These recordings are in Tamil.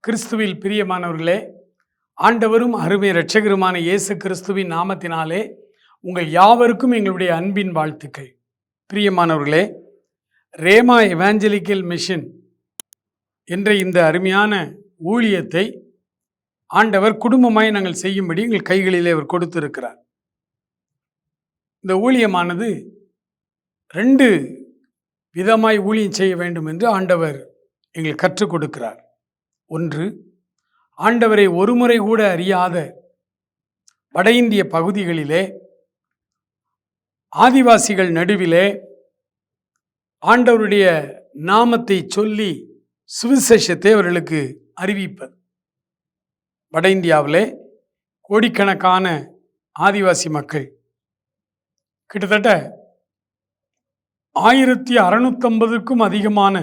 கிறிஸ்துவில் பிரியமானவர்களே, ஆண்டவரும் அருமை இரட்சகருமான இயேசு கிறிஸ்துவின் நாமத்தினாலே உங்கள் யாவருக்கும் எங்களுடைய அன்பின் வாழ்த்துக்கள். பிரியமானவர்களே, ரேமா எவாஞ்சலிக்கல் மிஷன் என்ற இந்த அருமையான ஊழியத்தை ஆண்டவர் குடும்பமாய் நாங்கள் செய்யும்படி எங்கள் கைகளிலே அவர் கொடுத்திருக்கிறார். இந்த ஊழியமானது 2 விதமாய் ஊழியம் செய்ய வேண்டும் என்று ஆண்டவர் எங்களுக்கு கற்றுக் கொடுக்கிறார். ஒன்று, ஆண்டவரை ஒருமுறை கூட அறியாத வட இந்திய பகுதிகளிலே ஆதிவாசிகள் நடுவிலே ஆண்டவருடைய நாமத்தை சொல்லி சுவிசேஷத்தை அவர்களுக்கு அறிவிப்பது. வட இந்தியாவிலே கோடிக்கணக்கான ஆதிவாசி மக்கள், கிட்டத்தட்ட 1650க்கும் அதிகமான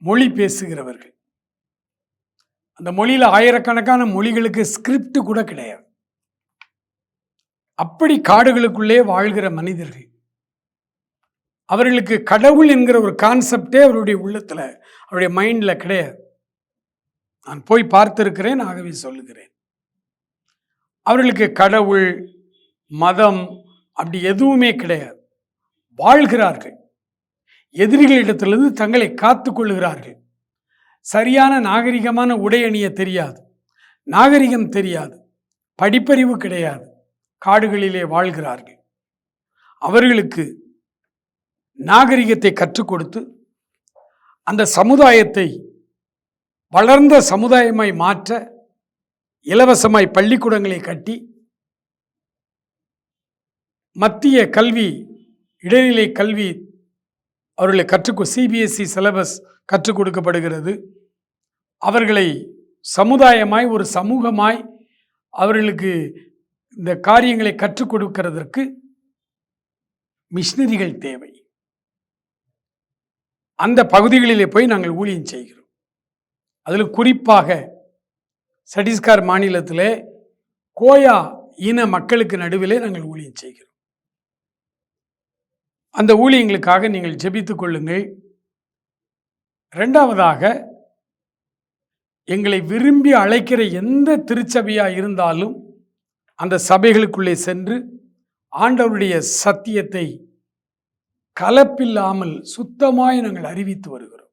மொழி பேசுகிறவர்கள். அந்த மொழியில் ஆயிரக்கணக்கான மொழிகளுக்கு ஸ்கிரிப்ட் கூட கிடையாது. அப்படி காடுகளுக்குள்ளே வாழ்கிற மனிதர்கள். அவர்களுக்கு கடவுள் என்கிற ஒரு கான்செப்டே அவருடைய உள்ளத்தில், அவருடைய மைண்டில் கிடையாது. நான் போய் பார்த்திருக்கிறேன், ஆகவே சொல்லுகிறேன். அவர்களுக்கு கடவுள், மதம் அப்படி எதுவுமே கிடையாது. வாழ்கிறார்கள். எதிரிகளிடத்திலிருந்து தங்களை காத்து கொள்ளுகிறார்கள். சரியான நாகரிகமான உடை அணிய தெரியாது, நாகரிகம் தெரியாது, படிப்பறிவு கிடையாது. காடுகளிலே வாழ்கிறார்கள். அவர்களுக்கு நாகரிகத்தை கற்றுக் கொடுத்து அந்த சமுதாயத்தை வளர்ந்த சமுதாயமாய் மாற்ற இலவசமாய் பள்ளிக்கூடங்களை கட்டி, மத்திய கல்வி, இடைநிலை கல்வி அவர்களை சிபிஎஸ்இ சிலபஸ் கற்றுக் கொடுக்கப்படுகிறது. அவர்களை சமுதாயமாய், ஒரு சமூகமாய் அவர்களுக்கு இந்த காரியங்களை கற்றுக் கொடுக்கிறதற்கு மிஷனரிகள் தேவை. அந்த பகுதிகளிலே போய் நாங்கள் ஊழியம் செய்கிறோம். அதில் குறிப்பாக சத்தீஸ்கர் மாநிலத்திலே கோயா இன மக்களுக்கு நடுவிலே நாங்கள் ஊழியம் செய்கிறோம். அந்த ஊழியங்களுக்காக நீங்கள் ஜெபித்துக் கொள்ளுங்கள். 2வதாக, எங்களை விரும்பி அழைக்கிற எந்த திருச்சபையாக இருந்தாலும் அந்த சபைகளுக்குள்ளே சென்று ஆண்டவருடைய சத்தியத்தை கலப்பில்லாமல் சுத்தமாய் நாங்கள் அறிவித்து வருகிறோம்.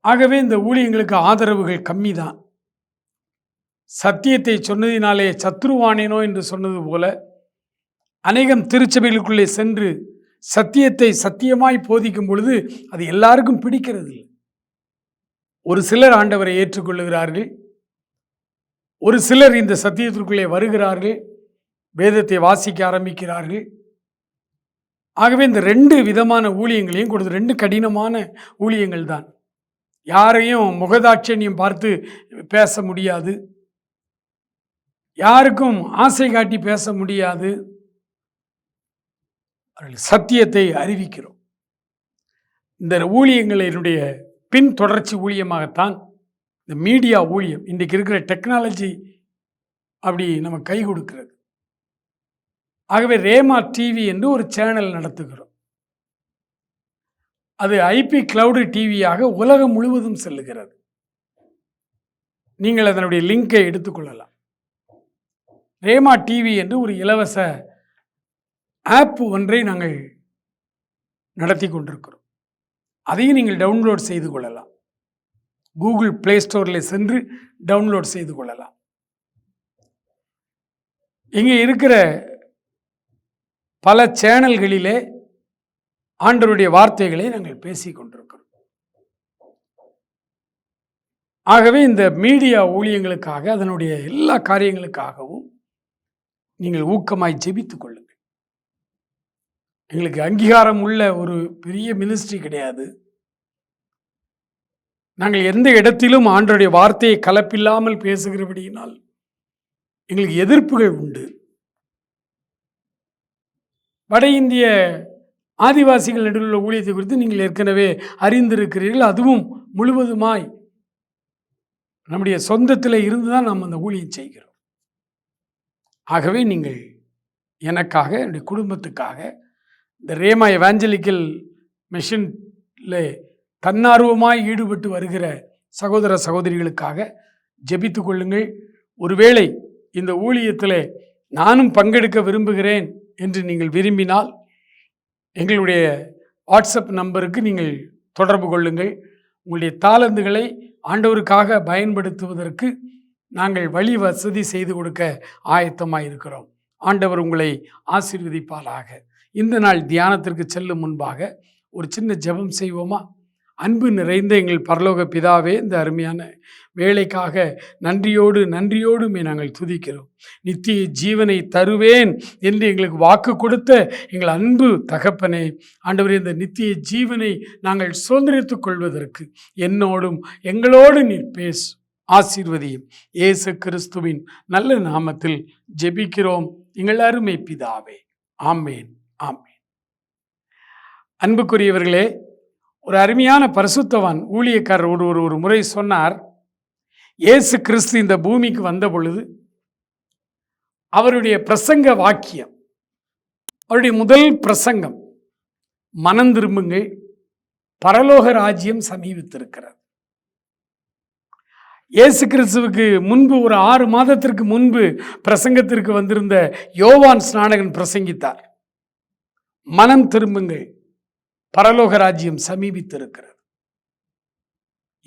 ஆகவே இந்த ஊழியங்களுக்கு ஆதரவுகள் கம்மி தான். சத்தியத்தை சொன்னதினாலே சத்ருவானேனோ என்று சொன்னது போல அநேகம் திருச்சபைகளுக்குள்ளே சென்று சத்தியத்தை சத்தியமாய் போதிக்கும் பொழுது அது எல்லாருக்கும் பிடிக்கிறது இல்லை. ஒரு சிலர் ஆண்டவரை ஏற்றுக்கொள்ளுகிறார்கள், ஒரு சிலர் இந்த சத்தியத்திற்குள்ளே வருகிறார்கள், வேதத்தை வாசிக்க ஆரம்பிக்கிறார்கள். ஆகவே இந்த 2 விதமான ஊழியங்களையும் கொடுத்து, 2 கடினமான ஊழியங்கள் தான். யாரையும் முகதாட்சணியம் பார்த்து பேச முடியாது, யாருக்கும் ஆசை காட்டி பேச முடியாது. சத்தியத்தை அறிவிக்கிறோம். இந்த ஊழியங்களினுடைய பின் தொடர்ச்சி ஊழியமாகத்தான் இந்த மீடியா ஊழியம். இன்றைக்கு இருக்கிற டெக்னாலஜி அப்படி நம்ம கை கொடுக்கிறது. ஆகவே ரேமா டிவி என்று ஒரு சேனல் நடத்துகிறோம். அது ஐபி கிளவுடு டிவியாக உலகம் முழுவதும் செல்லுகிறது. நீங்கள் அதனுடைய லிங்கை எடுத்துக்கொள்ளலாம். ரேமா டிவி என்று ஒரு இலவச ஆப் ஒன்றை நாங்கள் நடத்தி கொண்டிருக்கிறோம். அதையும் நீங்கள் டவுன்லோட் செய்து கொள்ளலாம். கூகுள் பிளே ஸ்டோரில் சென்று டவுன்லோட் செய்து கொள்ளலாம். இங்கே இருக்கிற பல சேனல்களிலே ஆண்டவருடைய வார்த்தைகளை நாங்கள் பேசிக் கொண்டிருக்கிறோம். ஆகவே இந்த மீடியா ஊழியங்களுக்காக, அதனுடைய எல்லா காரியங்களுக்காகவும் நீங்கள் ஊக்கமாய் ஜெபித்துக் கொள்ளுங்கள். எங்களுக்கு அங்கீகாரம் உள்ள ஒரு பெரிய மினிஸ்ட்ரி கிடையாது. நாங்கள் எந்த இடத்திலும் ஆண்டவருடைய வார்த்தையை கலப்பில்லாமல் பேசுகிறபடியினால் எங்களுக்கு எதிர்ப்புகள் உண்டு. வட இந்திய ஆதிவாசிகள் நடுவில் உள்ள ஊழியத்தை குறித்து நீங்கள் ஏற்கனவே அறிந்திருக்கிறீர்கள். அதுவும் முழுவதுமாய் நம்முடைய சொந்தத்தில் இருந்து தான் நாம் அந்த ஊழியம் செய்கிறோம். ஆகவே நீங்கள் எனக்காக, என்னுடைய குடும்பத்துக்காக இந்த ரேமா எவாஞ்சலிக்கல் மிஷன் தன்னார்வமாய் ஈடுபட்டு வருகிற சகோதர சகோதரிகளுக்காக ஜெபித்து கொள்ளுங்கள். ஒருவேளை இந்த ஊழியத்தில் நானும் பங்கெடுக்க விரும்புகிறேன் என்று நீங்கள் விரும்பினால் எங்களுடைய வாட்ஸ்அப் நம்பருக்கு நீங்கள் தொடர்பு கொள்ளுங்கள். உங்களுடைய தாளந்துகளை ஆண்டவருக்காக பயன்படுத்துவதற்கு நாங்கள் வழி வசதி செய்து கொடுக்க ஆயத்தமாக இருக்கிறோம். ஆண்டவர் உங்களை ஆசீர்வதிப்பாராக. இந்த நாள் தியானத்திற்கு செல்லும் முன்பாக ஒரு சின்ன ஜெபம் செய்வோமா? அன்பு நிறைந்த எங்கள் பரலோக பிதாவே, இந்த அருமையான வேலைக்காக நன்றியோடுமே நாங்கள் துதிக்கிறோம். நித்திய ஜீவனை தருவேன் என்று எங்களுக்கு வாக்கு கொடுத்த எங்கள் அன்பு தகப்பனே, ஆண்டவரே, இந்த நித்திய ஜீவனை நாங்கள் சுதந்திரித்துக் கொள்வதற்கு என்னோடும் எங்களோடு நீர் பேசு, ஆசீர்வதியும். இயேசு கிறிஸ்துவின் நல்ல நாமத்தில் ஜெபிக்கிறோம் எங்கள் அருமை பிதாவே. ஆமேன், ஆமேன். அன்புக்குரியவர்களே, ஒரு அருமையான பரிசுத்தவான் ஊழியக்காரர் ஒரு முறை சொன்னார், இயேசு கிறிஸ்து இந்த பூமிக்கு வந்த பொழுது அவருடைய பிரசங்க வாக்கியம், அவருடைய முதல் பிரசங்கம், மனம் திரும்புங்கள், பரலோக ராஜ்யம் சமீபித்திருக்கிறது. இயேசு கிறிஸ்துவுக்கு முன்பு ஒரு 6 மாதத்திற்கு முன்பு பிரசங்கத்திற்கு வந்திருந்த யோவான் ஸ்நானகன் பிரசங்கித்தார், மனம் திரும்புங்கள், பரலோக ராஜ்யம் சமீபித்திருக்கிறது.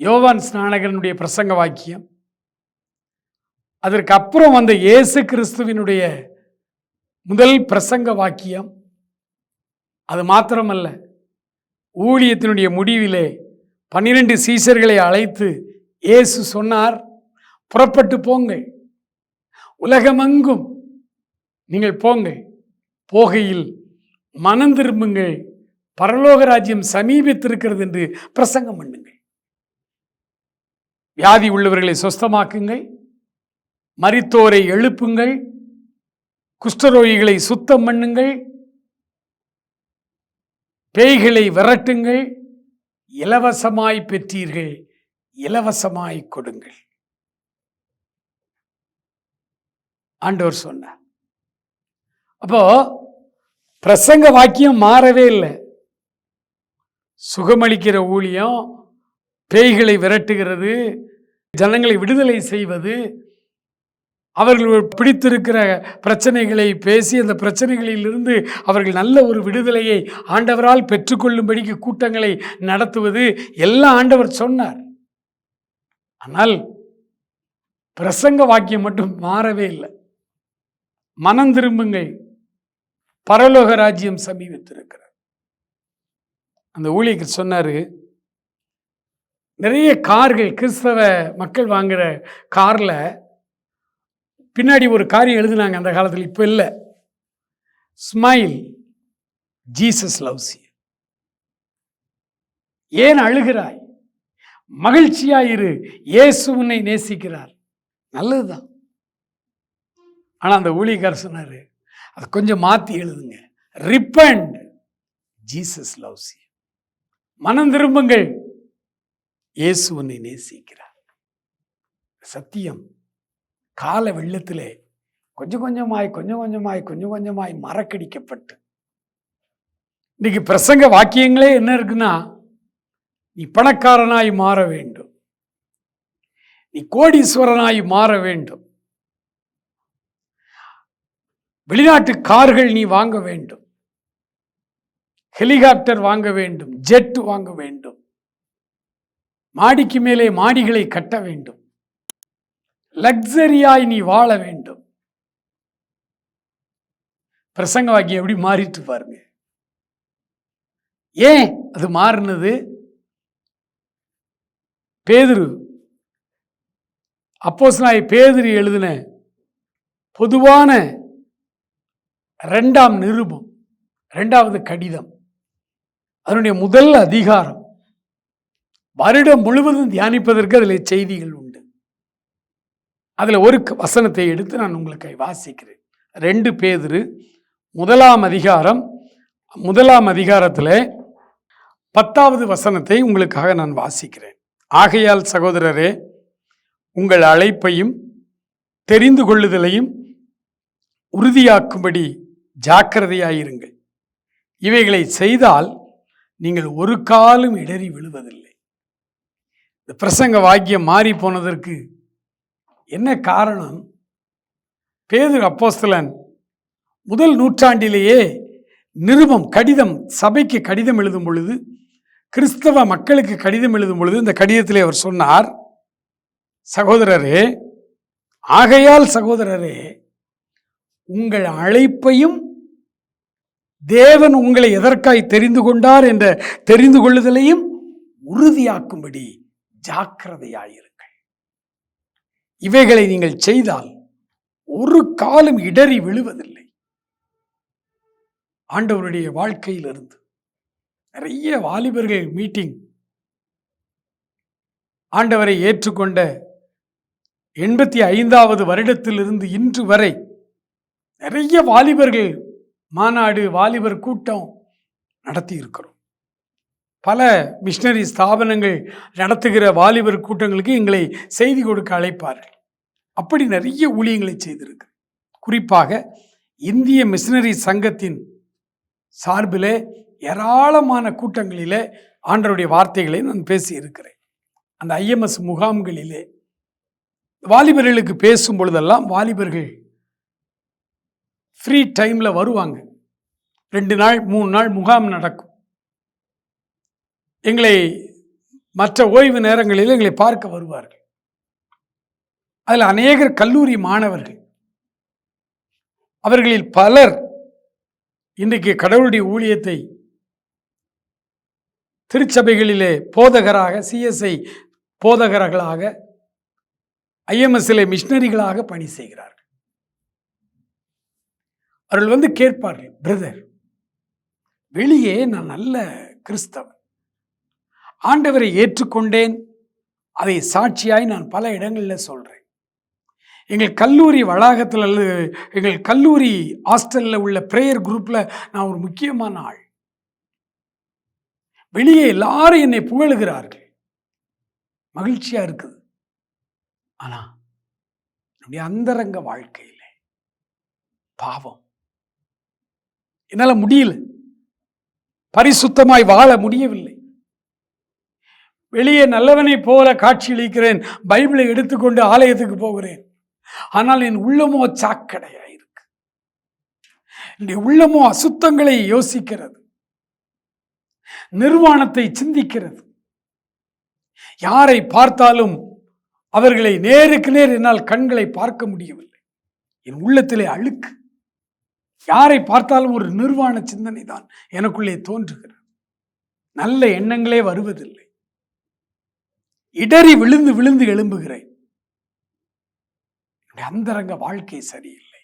யோவான் ஸ்நானகனுடைய பிரசங்க வாக்கியம், அதற்கு அப்புறம் வந்த இயேசு கிறிஸ்துவினுடைய முதல் பிரசங்க வாக்கியம். அது மாத்திரமல்ல, ஊழியத்தினுடைய முடிவிலே 12 சீஷர்களை அழைத்து இயேசு சொன்னார், புறப்பட்டு போங்கள், உலகமெங்கும் நீங்கள் போங்கள், போகையில் மனம் திரும்புங்கள், பரலோக ராஜ்யம் சமீபித்திருக்கிறது என்று பிரசங்கம் பண்ணுங்கள். வியாதி உள்ளவர்களை சுஸ்தமாக்குங்கள், மரித்தோரை எழுப்புங்கள், குஷ்டரோகிகளை சுத்தம் பண்ணுங்கள், பேய்களை விரட்டுங்கள், இலவசமாய் பெற்றீர்கள், இலவசமாய் கொடுங்கள். ஆண்டவர் சொன்னார். அப்போ பிரசங்க வாக்கியம் மாறவே இல்லை. சுகமளிக்கிற ஊழியம், பேய்களை விரட்டுகிறது, ஜனங்களை விடுதலை செய்வது, அவர்கள் பிடித்திருக்கிற பிரச்சனைகளை பேசி அந்த பிரச்சனைகளிலிருந்து அவர்கள் நல்ல ஒரு விடுதலையை ஆண்டவரால் பெற்றுக்கொள்ளும்படிக்கு கூட்டங்களை நடத்துவது எல்லாம் ஆண்டவர் சொன்னார். ஆனால் பிரசங்க வாக்கியம் மட்டும் மாறவே இல்லை. மனம் திரும்புங்கள், பரலோக ராஜ்யம் சமீபித்திருக்கிறது. அந்த ஊழியர் சொன்னாரு, நிறைய கார்கள், கிறிஸ்தவ மக்கள் வாங்குற கார்ல பின்னாடி ஒரு காரியம் எழுதுனாங்க அந்த காலத்தில், இப்போ இல்லை. Smile, Jesus loves you. ஏன் அழுகிறாய்? மகிழ்ச்சியாயிரு, இயேசு உன்னை நேசிக்கிறார். நல்லதுதான். ஆனா அந்த ஊழியக்காரர் சொன்னாரு, அதை கொஞ்சம் மாத்தி எழுதுங்க, ரிப்பண்ட், ஜீசஸ் லவ்ஸ் யூ. மனம் திரும்புங்கள், இயேசு உன்னை நேசிக்கிறார். சத்தியம் கால வெள்ளத்திலே கொஞ்சம் கொஞ்சமாய் மறக்கடிக்கப்பட்டு இன்னைக்கு பிரசங்க வாக்கியங்களே என்ன இருக்குன்னா, நீ பணக்காரனாய் மாற வேண்டும், நீ கோடீஸ்வரனாய் மாற வேண்டும், வெளிநாட்டு கார்கள் நீ வாங்க வேண்டும், ஹெலிகாப்டர் வாங்க வேண்டும், ஜெட் வாங்க வேண்டும், மாடிக்கு மேலே மாடிகளை கட்ட வேண்டும், லக்ஸரியாய் நீ வாழ வேண்டும். பிரசங்க வாக்கியம் எப்படி மாறிட்டு பாருங்க. ஏன் அது மாறினது? பேதுரு, அப்போஸ்தலனாகிய பேதுரு எழுதின பொதுவான 2ஆம் நிருபம், 2வது கடிதம், அதனுடைய முதல் அதிகாரம், வருடம் முழுவதும் தியானிப்பதற்கு அதில் செய்திகள் உண்டு. அதில் ஒரு வசனத்தை எடுத்து நான் உங்களுக்கு வாசிக்கிறேன். 2 பேதுரு 1ஆம் அதிகாரம், 1ஆம் அதிகாரத்தில் 10வது வசனத்தை உங்களுக்காக நான் வாசிக்கிறேன். ஆகையால் சகோதரரே, உங்கள் அழைப்பையும் தெரிந்து கொள்ளுதலையும் உறுதியாக்கும்படி ஜாக்கிரதையாயிருங்கள். இவைகளை செய்தால் நீங்கள் ஒரு காலும் இடறி விழுவதில்லை. இந்த பிரசங்க வாக்கியம் மாறி போனதற்கு என்ன காரணம்? பேதுரு அப்போஸ்தலன் முதல் நூற்றாண்டிலேயே கடிதம் சபைக்கு கடிதம் எழுதும் பொழுது, கிறிஸ்தவ மக்களுக்கு கடிதம் எழுதும் பொழுது இந்த கடிதத்திலே அவர் சொன்னார், சகோதரரே, ஆகையால் சகோதரரே, உங்கள் அழைப்பையும் தேவன் உங்களை எதற்காய் தெரிந்து கொண்டார் என்ற தெரிந்து கொள்ளுதலையும் உறுதியாக்கும்படி ஜாக்கிரதையாயிருங்கள். இவைகளை நீங்கள் செய்தால் ஒரு காலம் இடறி விழுவதில்லை. ஆண்டவருடைய வாழ்க்கையிலிருந்து நிறைய வாலிபர்கள் மீட்டிங், ஆண்டவரை ஏற்றுக்கொண்ட 85வது வருடத்திலிருந்து இன்று வரை நிறைய வாலிபர்கள் மாநாடு, வாலிபர் கூட்டம் நடத்தி இருக்கிறோம். பல மிஷனரி ஸ்தாபனங்கள் நடத்துகிற வாலிபர் கூட்டங்களுக்கு எங்களை செய்தி கொடுக்க அழைப்பார்கள். அப்படி நிறைய ஊழியங்களை செய்திருக்கு. குறிப்பாக இந்திய மிஷனரி சங்கத்தின் சார்பில் ஏராளமான கூட்டங்களிலே ஆண்டவருடைய வார்த்தைகளை நான் பேசி இருக்கிறேன். அந்த IMS முகாம்களிலே வாலிபர்களுக்கு பேசும் பொழுதெல்லாம் வாலிபர்கள் ஃப்ரீ டைமில் வருவாங்க. 2 நாள் 3 நாள் முகாம் நடக்கும். எங்களை மற்ற ஓய்வு நேரங்களில் எங்களை பார்க்க வருவார்கள். அதில் அநேகர் கல்லூரி மாணவர்கள். அவர்களில் பலர் இன்றைக்கு கடவுளுடைய ஊழியத்தை திருச்சபைகளிலே போதகராக, CSI போதகர்களாக, IMSலே மிஷனரிகளாக பணி செய்கிறார்கள். அவர்கள் கேட்பார்கள், பிரதர், வெளியே நான் நல்ல கிறிஸ்தவன், ஆண்டவரை ஏற்றுக்கொண்டேன், அதை சாட்சியாய் நான் பல இடங்களில் சொல்கிறேன். எங்கள் கல்லூரி வளாகத்தில் அல்லது எங்கள் கல்லூரி ஹாஸ்டலில் உள்ள ப்ரேயர் குரூப்பில் நான் ஒரு முக்கியமான ஆள். வெளியே எல்லாரும் என்னை புகழுகிறார்கள், மகிழ்ச்சியாக இருக்குது. ஆனால் என்னுடைய அந்தரங்க வாழ்க்கையில் பாவம், என்னால் முடியல, பரிசுத்தமாய் வாழ முடியவில்லை. வெளியே நல்லவனை போல காட்சியளிக்கிறேன், பைபிளை எடுத்துக்கொண்டு ஆலயத்துக்கு போகிறேன், ஆனால் என் உள்ளமோ சாக்கடையாயிருக்கு. என்னுடைய உள்ளமோ அசுத்தங்களை யோசிக்கிறது, நிர்வாணத்தை சிந்திக்கிறது. யாரை பார்த்தாலும் அவர்களை நேருக்கு நேர் என்னால் கண்களை பார்க்க முடியவில்லை. என் உள்ளத்திலே அழுக்கு. யாரை பார்த்தாலும் ஒரு நிர்வாண சிந்தனை தான் எனக்குள்ளே தோன்றுகிறது. நல்ல எண்ணங்களே வருவதில்லை. இடறி விழுந்து விழுந்து எழும்புகிறேன். அந்தரங்க வாழ்க்கை சரியில்லை.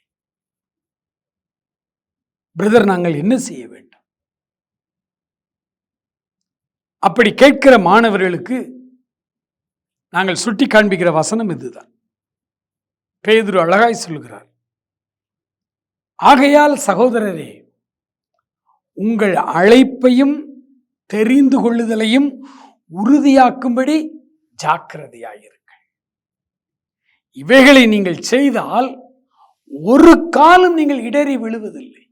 பிரதர், நாங்கள் என்ன செய்ய வேண்டும்? அப்படி கேட்கிற மாணவர்களுக்கு நாங்கள் சுட்டி காண்பிக்கிற வசனம் இதுதான். பேதுரு அழகாய் சொல்லுகிறார், ஆகையால் சகோதரரே, உங்கள் அழைப்பையும் தெரிந்து கொள்ளுதலையும் உறுதியாக்கும்படி ஜாக்கிரதையாயிருங்கள். இவைகளை நீங்கள் செய்தால் ஒரு காலம் நீங்கள் இடறி விழுவதில்லை.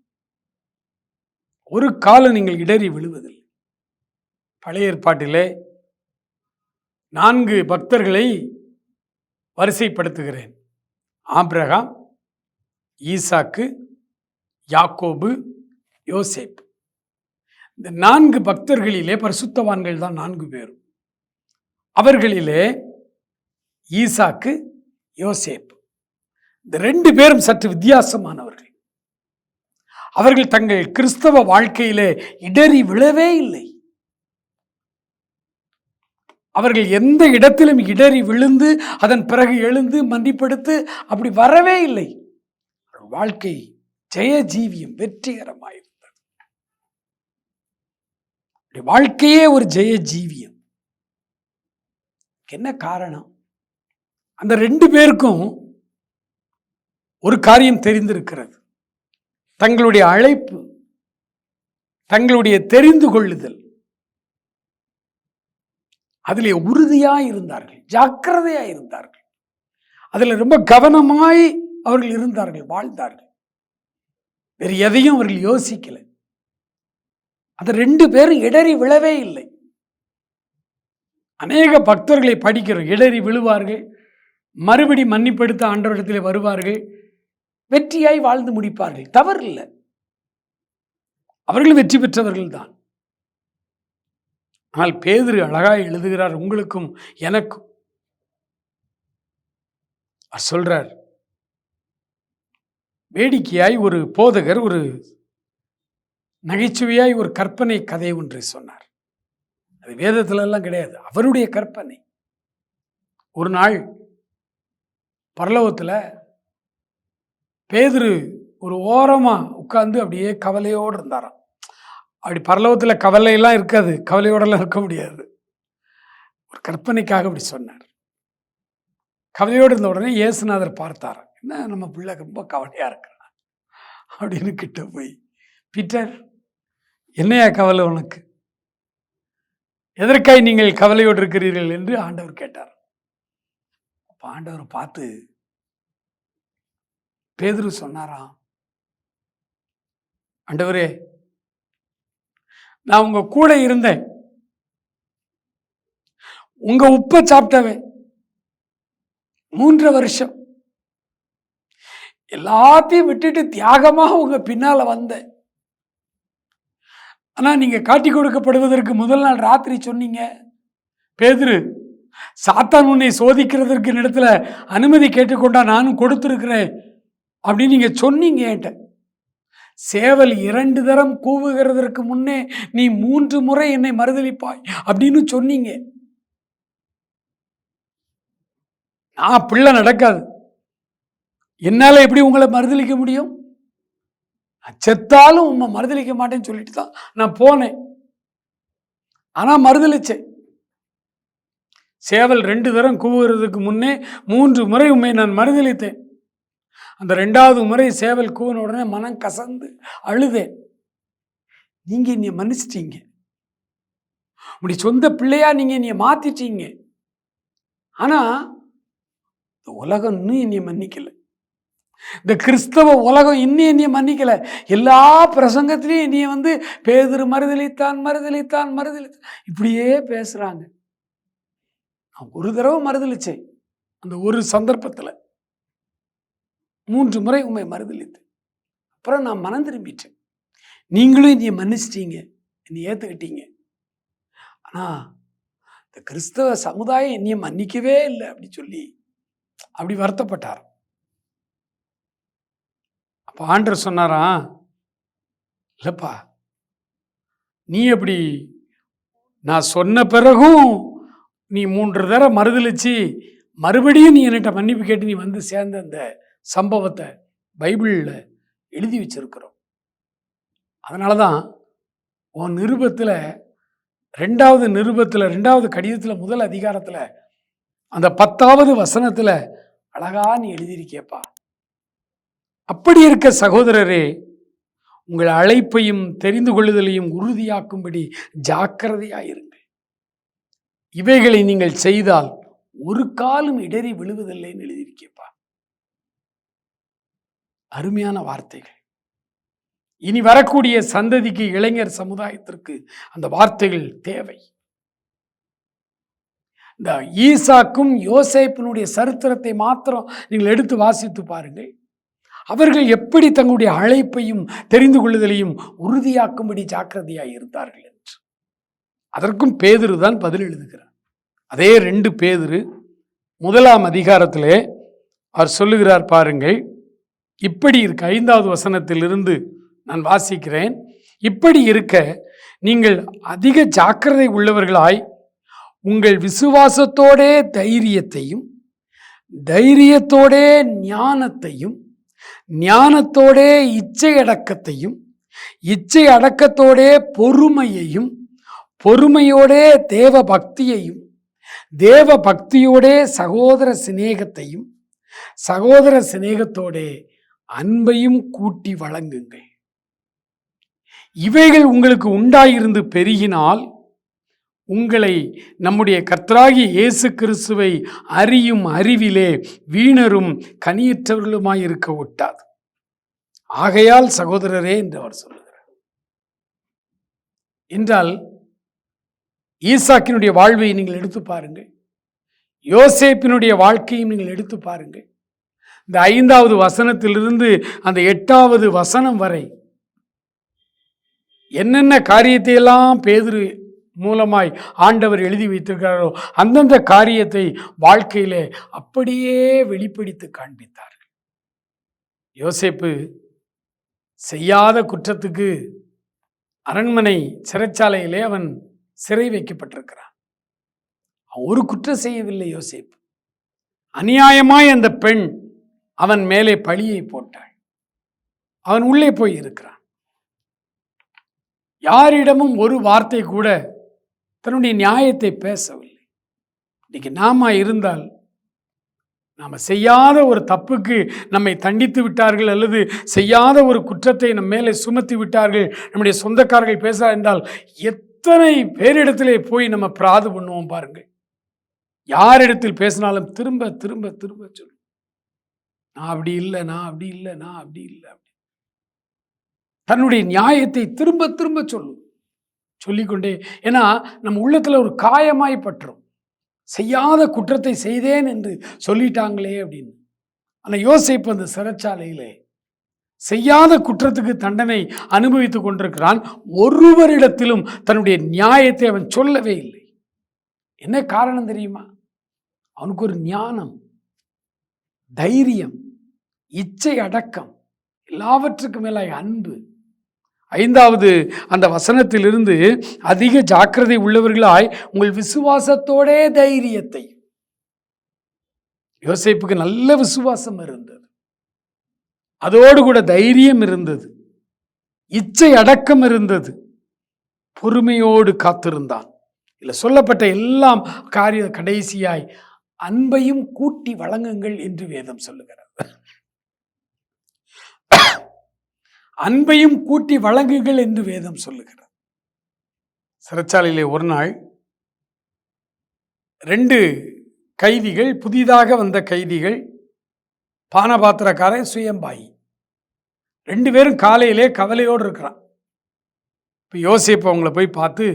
ஒரு காலம் நீங்கள் இடறி விழுவதில்லை. பழைய ஏற்பாட்டிலே 4 பக்தர்களை வரிசைப்படுத்துகிறேன். ஆபிரகாம், ஈசாக்கு, யாக்கோபு, யோசேப்பு. இந்த 4 பக்தர்களிலே பரிசுத்தவான்கள் தான் 4 பேரும். அவர்களிலே ஈசாக்கு, யோசேப்பு, இந்த 2 பேரும் சற்று வித்தியாசமானவர்கள். அவர்கள் தங்கள் கிறிஸ்தவ வாழ்க்கையிலே இடறி விழவே இல்லை. அவர்கள் எந்த இடத்திலும் இடறி விழுந்து அதன் பிறகு எழுந்து மன்னிப்படுத்து அப்படி வரவே இல்லை. வாழ்க்கை ஜெய ஜீவியம், வெற்றிகரமாயிருந்தது. வாழ்க்கையே ஒரு ஜெய ஜீவியம். என்ன காரணம்? அந்த 2 பேருக்கும் ஒரு காரியம் தெரிந்திருக்கிறது. தங்களுடைய அழைப்பு, தங்களுடைய தெரிந்து கொள்ளுதல், அதிலே உறுதியாய் இருந்தார்கள், ஜாக்கிரதையாய் இருந்தார்கள். அதில் ரொம்ப கவனமாய் அவர்கள் இருந்தார்கள், வாழ்ந்தார்கள். வேறு எதையும் அவர்கள் யோசிக்கல. அந்த 2 பேரும் இடறி விழவே இல்லை. அநேக பக்தர்களை படிக்கிறோம். இடறி விழுவார்கள், மறுபடி மன்னிப்படுத்த ஆண்டவரிடத்திலே வருவார்கள், வெற்றியாய் வாழ்ந்து முடிப்பார்கள். தவறு இல்லை, அவர்கள் வெற்றி பெற்றவர்கள் தான். ஆனால் பேதுரு அழகாய் எழுதுகிறார், உங்களுக்கும் எனக்கும். அவர் சொல்றார், வேடிக்கையாய் ஒரு போதகர் ஒரு நகைச்சுவையாய் ஒரு கற்பனை கதை ஒன்றை சொன்னார். அது வேதத்துல எல்லாம் கிடையாது, அவருடைய கற்பனை. ஒரு நாள் பரலோகத்தில் பேதுரு ஒரு ஓரமா உட்கார்ந்து அப்படியே கவலையோடு இருந்தாராம். அப்படி பரலோகத்தில் கவலையெல்லாம் இருக்காது, கவலையோடலாம் இருக்க முடியாது. ஒரு கற்பனைக்காக அப்படி சொன்னார். கவலையோடு இருந்த உடனே இயேசுநாதர் பார்த்தார், என்ன நம்ம பிள்ளை ரொம்ப கவலையா இருக்கிறான் அப்படின்னு கிட்ட போய், பீட்டர் என்னையா கவலை உனக்கு, எதற்காய் நீங்கள் கவலையோடு இருக்கிறீர்கள் என்று ஆண்டவர் கேட்டார். அப்ப ஆண்டவர் பார்த்து பேதுரு சொன்னாராம், ஆண்டவரே நான் உங்க கூட இருந்தேன், உங்க உப்பை சாப்பிட்டவன் 3 வருஷம், எல்லாத்தையும் விட்டுட்டு தியாகமாக உங்க பின்னால வந்தேன். ஆனா நீங்க காட்டி கொடுக்கப்படுவதற்கு முதல் நாள் ராத்திரி சொன்னீங்க, பேதுரு சாத்தான் உன்னை சோதிக்கிறதற்கு இடத்துல அனுமதி கேட்டுக்கொண்டா நானும் கொடுத்துருக்கிறேன் அப்படின்னு நீங்க சொன்னீங்க. என்கிட்ட சேவல் 2 தரம் கூவுகிறதற்கு முன்னே நீ 3 முறை என்னை மறுதலிப்பாய் அப்படின்னு சொன்னீங்க. நான் பிள்ளை நடக்காது, என்னால எப்படி உங்களை மறுதலிக்க முடியும், செத்தாலும் உண்மை மறுதலிக்க மாட்டேன்னு சொல்லிட்டு தான் நான் போனேன். ஆனா மறுதலிச்சேன். சேவல் 2 தரம் கூவுகிறதுக்கு முன்னே 3 முறை உண்மை நான் மறுதலித்தேன். அந்த 2வது முறை சேவல் கூவின உடனே மனம் கசந்து அழுதேன். நீங்க என்னைய மன்னிச்சிட்டீங்க, உங்களுடைய சொந்த பிள்ளையா நீங்க என்னைய மாத்திட்டீங்க. ஆனா இந்த உலகம் இன்னும் என்னைய மன்னிக்கல, இந்த கிறிஸ்தவ உலகம் இன்னும் என்னைய மன்னிக்கல. எல்லா பிரசங்கத்திலையும் என்னைய பேதுரு மறுதலித்தான் மறுதலித்தான் மறுதலித்தான் இப்படியே பேசுறாங்க. நான் ஒரு தடவை மறுதலிச்சேன், அந்த ஒரு சந்தர்ப்பத்தில் 3 முறை உண்மை மறுதலித்தேன். அப்புறம் நான் மனம் திரும்பிட்டேன், நீங்களும் என்னைய மன்னிச்சிட்டீங்க, என்னை ஏற்றுக்கிட்டீங்க. ஆனால் இந்த கிறிஸ்தவ சமுதாயம் என்னைய மன்னிக்கவே இல்லை அப்படி சொல்லி அப்படி வருத்தப்பட்டார். அப்போ ஆண்டவர் சொன்னாராம், இல்லைப்பா நீ அப்படி நான் சொன்ன பிறகும் நீ 3 தடவை மறுதலிச்சு மறுபடியும் நீ என்கிட்ட மன்னிப்பு கேட்டு நீ சேர்ந்த அந்த சம்பவத்தை பைபிளில் எழுதி வச்சிருக்கிறோம். அதனால தான் உன் நிருபத்தில் 2வது கடிதத்தில் 1 அதிகாரத்தில் அந்த 10வது வசனத்தில் அழகா நீ எழுதியிருக்கியப்பா. அப்படி இருக்க சகோதரரே, உங்கள் அழைப்பையும் தெரிந்து கொள்ளுதலையும் உறுதியாக்கும்படி ஜாக்கிரதையாயிருங்கள். இவைகளை நீங்கள் செய்தால் ஒரு காலும் இடறி விழுவதில்லைன்னு எழுதியிருக்கியப்பா. அருமையான வார்த்தைகள். இனி வரக்கூடிய சந்ததிக்கு, இளைஞர் சமுதாயத்திற்கு அந்த வார்த்தைகள் தேவை. இந்த ஈசாக்கும் யோசேப்பினுடைய சரித்திரத்தை மாத்திரம் நீங்கள் எடுத்து வாசித்து பாருங்கள். அவர்கள் எப்படி தங்களுடைய அழைப்பையும் தெரிந்து கொள்ளுதலையும் உறுதியாக்கும்படி ஜாக்கிரதையாக இருந்தார்கள் என்று அதற்கும் பேதுரு தான் பதில் எழுதுகிறார். அதே 2 பேதுரு 1 அதிகாரத்திலே அவர் சொல்லுகிறார் பாருங்கள். இப்படி இருக்க 5வது வசனத்திலிருந்து நான் வாசிக்கிறேன். இப்படி இருக்க நீங்கள் அதிக ஜாக்கிரதை உள்ளவர்களாய் உங்கள் விசுவாசத்தோடே தைரியத்தையும், தைரியத்தோடே ஞானத்தையும், ஞானத்தோடே இச்சை அடக்கத்தையும், இச்சை அடக்கத்தோடே பொறுமையையும், பொறுமையோடே தேவ பக்தியையும், தேவ பக்தியோடே சகோதர சிநேகத்தையும், சகோதர சிநேகத்தோடே அன்பையும் கூட்டி வழங்குங்கள். இவைகள் உங்களுக்கு உண்டாயிருந்து பெருகினால் உங்களை நம்முடைய கர்த்தராகிய இயேசு கிறிஸ்துவை அறியும் அறிவிலே வீணரும் கனியற்றவர்களுமாயிருக்க ஒட்டாது. ஆகையால் சகோதரரே என்று அவர் சொல்லுகிறார். என்றால் ஈசாக்கினுடைய வாழ்வை நீங்கள் எடுத்து பாருங்கள், யோசேப்பினுடைய வாழ்க்கையும் நீங்கள் எடுத்து பாருங்கள். இந்த 5வது வசனத்திலிருந்து அந்த 8வது வசனம் வரை என்னென்ன காரியத்தை எல்லாம் பேதுரு மூலமாய் ஆண்டவர் எழுதி வைத்திருக்கிறாரோ அந்தந்த காரியத்தை வாழ்க்கையிலே அப்படியே வெளிப்படுத்தி காண்பித்தார்கள். யோசேப்பு செய்யாத குற்றத்துக்கு அரண்மனை சிறைச்சாலையிலே அவன் சிறை வைக்கப்பட்டிருக்கிறான். ஒரு குற்றம் செய்யவில்லை யோசேப்பு. அநியாயமாய் அந்த பெண் அவன் மேலே பழியை போட்டாள். அவன் உள்ளே போய் இருக்கிறான். யாரிடமும் ஒரு வார்த்தை கூட தன்னுடைய நியாயத்தை பேசவில்லை. இன்னைக்கு நாம இருந்தால், நாம் செய்யாத ஒரு தப்புக்கு நம்மை தண்டித்து விட்டார்கள் அல்லது செய்யாத ஒரு குற்றத்தை நம் மேலே சுமத்தி விட்டார்கள், நம்முடைய சொந்தக்காரர்கள் பேச என்றால் எத்தனை பேரிடத்திலே போய் நம்ம பிராது பண்ணுவோம் பாருங்கள். யாரிடத்தில் பேசினாலும் திரும்ப திரும்ப திரும்ப சொல்லும், நான் அப்படி இல்லை, நான் அப்படி இல்லை, நான் அப்படி இல்லை. தன்னுடைய நியாயத்தை திரும்ப திரும்ப சொல்லிக்கொண்டே, ஏன்னா நம்ம உள்ளத்துல ஒரு காயமாய் பற்றும். செய்யாத குற்றத்தை செய்தேன் என்று சொல்லிட்டாங்களே அப்படின்னு. ஆனால் யோசேப்பு அந்த சிறைச்சாலையிலே செய்யாத குற்றத்துக்கு தண்டனை அனுபவித்துக் கொண்டிருக்கிறான். ஒருவரிடத்திலும் தன்னுடைய நியாயத்தை அவன் சொல்லவே இல்லை. என்ன காரணம் தெரியுமா? அவனுக்கு ஒரு ஞானம், தைரியம், இச்சை அடக்கம், எல்லாவற்றுக்கும் மேலாய் அன்பு. 5வது அந்த வசனத்திலிருந்து, அதிக ஜாக்கிரதை உள்ளவர்களாய் உங்கள் விசுவாசத்தோடே தைரியத்தை. யோசேப்புக்கு நல்ல விசுவாசம் இருந்தது, அதோடு கூட தைரியம் இருந்தது, இச்சை அடக்கம் இருந்தது, பொறுமையோடு காத்திருந்தான். இல்லை சொல்லப்பட்ட எல்லாம் காரிய கடைசியாய் அன்பையும் கூட்டி வழங்குங்கள் என்று வேதம் சொல்லுகிறது. அன்பையும் கூட்டி வழங்குங்கள் என்று வேதம் சொல்லுகிறது. சிறைச்சாலையிலே ஒரு நாள் 2 கைதிகள், புதிதாக வந்த கைதிகள், பானபாத்திரக்காரன், சுயம்பாயி, 2 பேரும் காலையிலே கவலையோடு இருக்கிறான். இப்போ யோசேப்பு அவங்கள போய் பார்த்து,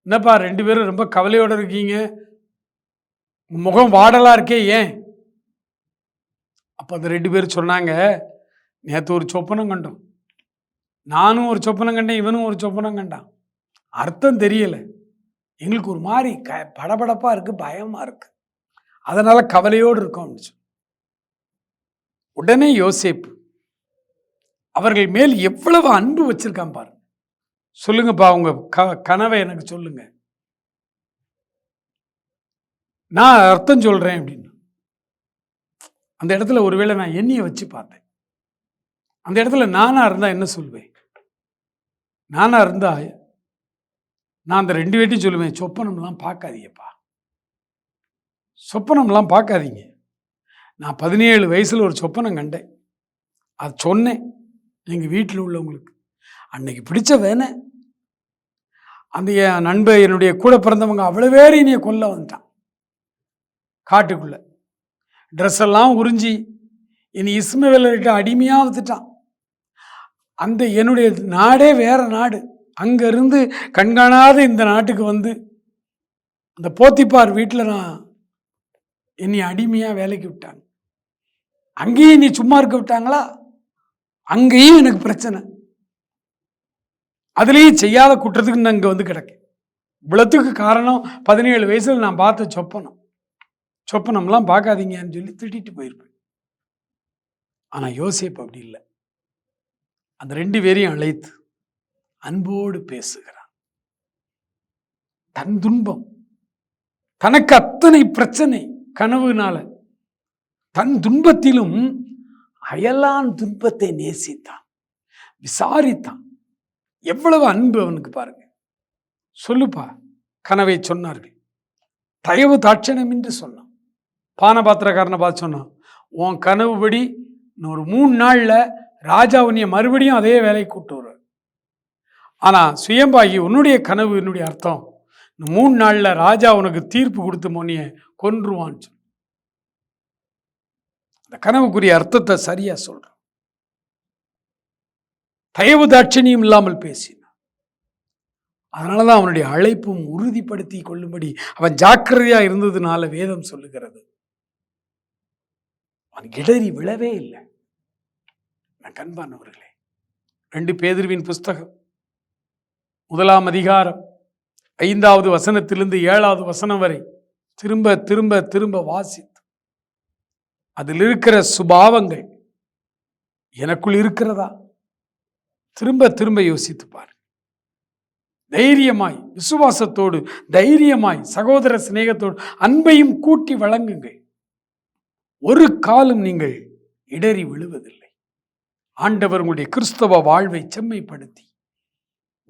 என்னப்பா 2 பேரும் ரொம்ப கவலையோடு இருக்கீங்க, முகம் வாடலா இருக்கே, ஏன்? அப்போ அந்த 2 பேரும் சொன்னாங்க, நேற்று ஒரு சொப்பனம் கண்டோம், நானும் ஒரு சொப்பனம் கண்டேன், இவனும் ஒரு சொப்பனம் கண்டான், அர்த்தம் தெரியலை, எங்களுக்கு ஒரு மாதிரி படபடப்பா இருக்கு, பயமா இருக்கு, அதனால கவலையோடு இருக்கோம். உடனே யோசேப்பு அவர்கள் மேல் எவ்வளவு அன்பு வச்சிருக்கான் பாருங்க. சொல்லுங்கப்பா உங்க கனவை எனக்கு சொல்லுங்க, நான் அர்த்தம் சொல்றேன் அப்படின்னு. அந்த இடத்துல ஒருவேளை நான் எண்ணிய வச்சு பார்த்தேன். அந்த இடத்துல நானா இருந்தா என்ன சொல்வேன்? நானா இருந்தா நான் அந்த 2 பேட்டையும் சொல்லுவேன், சொப்பனம்லாம் பார்க்காதீங்கப்பா, சொப்பனம்லாம் பார்க்காதீங்க. நான் 17 வயசுல ஒரு சொப்பனம் கண்டேன், அது சொன்னேன் எங்கள் வீட்டில் உள்ளவங்களுக்கு. அன்னைக்கு பிடிச்ச வேணை அந்த என் நண்பர், என்னுடைய கூட பிறந்தவங்க அவ்வளோ பேர் என்னைய கொல்ல வந்துட்டான். காட்டுக்குள்ள ட்ரெஸ் எல்லாம் உறிஞ்சி இனி இஸ்மவேலர்கிட்ட அடிமையாக வந்துட்டான். அந்த என்னுடைய நாடே வேற நாடு, அங்கிருந்து கண்காணாத இந்த நாட்டுக்கு வந்து அந்த போத்திப்பார் வீட்டில் நான் என்னை அடிமையாக வேலைக்கு விட்டாங்க. அங்கேயும் நீ சும்மா இருக்க விட்டாங்களா? அங்கேயும் எனக்கு பிரச்சனை, அதுலேயும் செய்யாத குற்றத்துக்கு நான் இங்கே வந்து கிடக்கேன். இவ்வளத்துக்கு காரணம் 17 வயசுல நான் பார்த்த சொப்பனம்லாம் பார்க்காதீங்கன்னு சொல்லி திட்டிட்டு போயிருப்பேன். ஆனால் யோசேப்பு அப்படி இல்லை. அந்த 2 பேரையும் அழைத்து அன்போடு பேசுகிறான். தன் துன்பம், தனக்கு அத்தனை பிரச்சனை கனவுனால, தன் துன்பத்திலும் அயலான் துன்பத்தை நேசித்தான், விசாரித்தான். எவ்வளவு அன்பு அவனுக்கு பாருங்க. சொல்லுப்பா, கனவை சொன்னார்கள், தயவு தாட்சணம் என்று சொன்னான். பானபாத்திரக்காரனை பார்த்து சொன்னான், உன் கனவுபடி இன்னொரு 3 நாளில் ராஜா உன்னைய மறுபடியும் அதே வேலைக்கு கூப்பிட்டு வருவார். ஆனால் சுயம்பாகி, உன்னுடைய கனவு என்னுடைய அர்த்தம், இந்த 3 நாளில் ராஜா உனக்கு தீர்ப்பு கொடுத்து மோனிய கொன்றுவான்னு சொல்லு. அந்த கனவுக்குரிய அர்த்தத்தை சரியா சொல்றான். தயவு தாட்சணியம் இல்லாமல் பேசினான். அதனாலதான் அவனுடைய அழைப்பும் உறுதிப்படுத்தி கொள்ளும்படி அவன் ஜாக்கிரதையா இருந்ததுனால வேதம் சொல்லுகிறது அவன் இடறி விழவே இல்லை. கண்பானவர்களே, 2 பேதுருவின் புஸ்தகம் 1ஆம் அதிகாரம் 5வது வசனத்திலிருந்து 7வது வசனம் வரை திரும்ப திரும்ப திரும்ப வாசித்து அதில் இருக்கிற சுபாவங்கள் எனக்குள் இருக்கிறதா திரும்ப திரும்ப யோசித்து பாரு. தைரியமாய், விசுவாசத்தோடு, தைரியமாய், சகோதர சிநேகத்தோடு அன்பையும் கூட்டி வழங்குங்கள். ஒரு காலம் நீங்கள் இடறி விழுவதில்லை. ஆண்டவர் உங்களுடைய கிறிஸ்தவ வாழ்வை செம்மைப்படுத்தி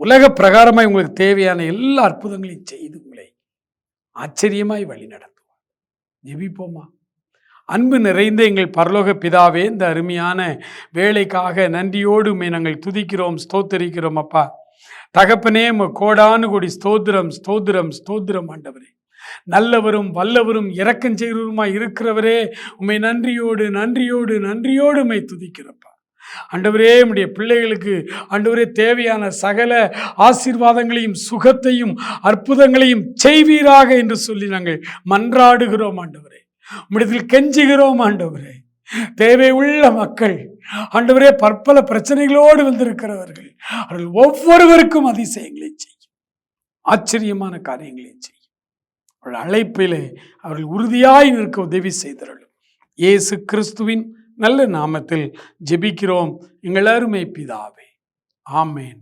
உலக பிரகாரமாய் உங்களுக்கு தேவையான எல்லா அற்புதங்களையும் செய்து உங்களை ஆச்சரியமாய் வழி நடத்துவார். ஜெபிப்போமா? அன்பு நிறைந்த எங்கள் பரலோக பிதாவே, இந்த அருமையான வேலைக்காக நன்றியோடு நாங்கள் துதிக்கிறோம், ஸ்தோத்தரிக்கிறோம். அப்பா தகப்பனே, கோடானு கோடி ஸ்தோத்திரம் ஸ்தோத்திரம் ஸ்தோத்திரம். ஆண்டவரே, நல்லவரும் வல்லவரும் இரக்கம் செய்கிறவருமாய் இருக்கிறவரே, உம்மை நன்றியோடு நன்றியோடு நன்றியோடு உம்மை துதிக்கிறப்பா. ஆண்டவரே, உம்முடைய பிள்ளைகளுக்கு ஆண்டவரே தேவையான சகல ஆசீர்வாதங்களையும் சுகத்தையும் அற்புதங்களையும் செய்வீராக என்று சொல்லி நாங்கள் மன்றாடுகிறோம். ஆண்டவரே, உம்மிடத்தில் கெஞ்சுகிறோம். ஆண்டவரே, தேவை உள்ள மக்கள் ஆண்டவரே, பற்பல பிரச்சனைகளோடு வந்திருக்கிறவர்கள், அவர்கள் ஒவ்வொருவருக்கும் அதிசயங்களை செய்யும், ஆச்சரியமான காரியங்களை செய்யும். அவர்கள் அழைப்பிலே அவர்கள் உறுதியாய் நிற்க உதவி செய்தார்கள். இயேசு கிறிஸ்துவின் நல்ல நாமத்தில் ஜெபிக்கிறோம் எங்கள் அருமை பிதாவே. ஆமேன்.